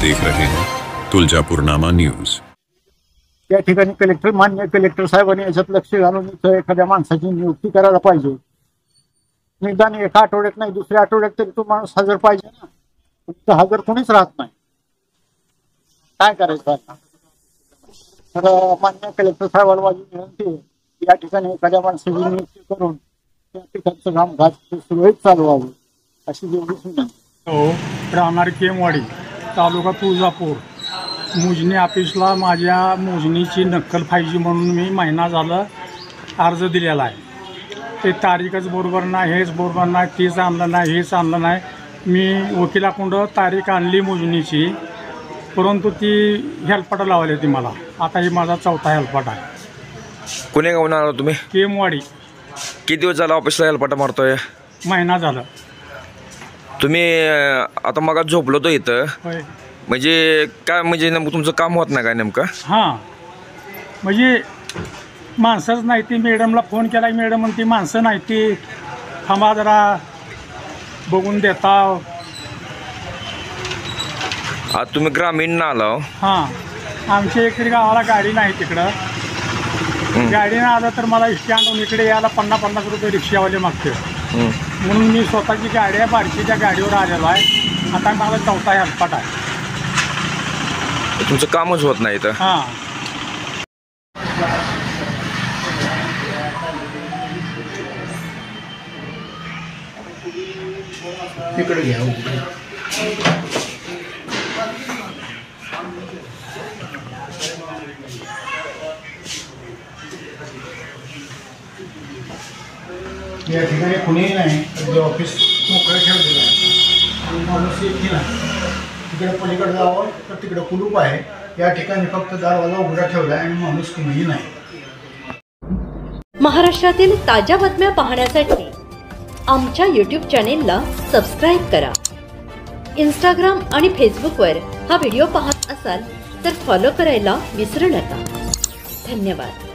देख रहे हैं तुळजापूरनामा न्यूज। या ठिकाणी मान्य कलेक्टर साहेबांनी याच्यात लक्ष घालून इथं एखाद्या माणसाची नियुक्ती करायला पाहिजे। निदान एका आठवड्यात नाही दुसऱ्या आठवड्यात तरी तो माणूस हजर पाहिजे ना, फक्त हजर कोणीच राहत नाही। काय करायचं आता? तर मान्य कलेक्टर साहेबांना माझी विनंती आहे, या ठिकाणी एखाद्या माणसाची नियुक्ती करून त्या ठिकाणचं कामकाज सुरळीत चालवावं अशी एवढीच विनंती। राहणार केमवाडी, तालुका तुळजापूर, मोजणी ऑफिसला माझ्या मोजणीची नक्कल पाहिजे म्हणून मी महिना झाला अर्ज दिलेला आहे। ते तारीखच बरोबर नाही, हेच बरोबर नाही, तेच आणलं नाही, हेच आणलं नाही। मी वकिलाकडून तारीख आणली मोजणीची, परंतु ती हेल्पाटा लावली ती मला। आता ही माझा चौथा हेल्पाट आहे। कोणी गावून आला तुम्ही? केमवाडी। किती दिवस झाला ऑफिसला हेल्पाटा मारतोय? महिना झाला। तुम्ही आता मग झोपलो तो इथं, होय म्हणजे काय, म्हणजे नेमकं तुमचं काम होत नाही काय नेमकं? हां, म्हणजे माणसंच नाही ती। मॅडमला फोन केला, मॅडम म्हणते माणसं नाही ती, थांबा जरा बघून देता। आज तुम्ही ग्रामीण आला? हां, आमच्या इकडे गावाला गाडी नाही तिकडं। गाडीनं आलं तर मला स्टँडहून इकडे यायला 50-50 रुपये रिक्षावाले मागते, म्हणून मी स्वतःची गाडी आहे बारशीच्या गाडीवर आलेलो आहे। आता मला चौथा हेल्पाट आहे। तुमचं कामच होत नाही तर? हां, तिकडे घ्या। या ठिकाणी कुणीही नाही, जे ऑफिस मोकळं ठेवलेलं आहे आणि माणूस येत नाही। तिकडे पलीकडे जावं तर तिकडे कुलूप आहे, या ठिकाणी फक्त दरवाजा उघडा ठेवला आहे आणि माणूस कुणीही नाही। महाराष्ट्रातील ताज्या बातम्या पाहण्यासाठी आमच्या YouTube चॅनेलला सबस्क्राईब करा। इंस्टाग्राम आणि फेसबुकवर हा व्हिडिओ पाहत असाल तर फॉलो करायला विसरू नका। धन्यवाद।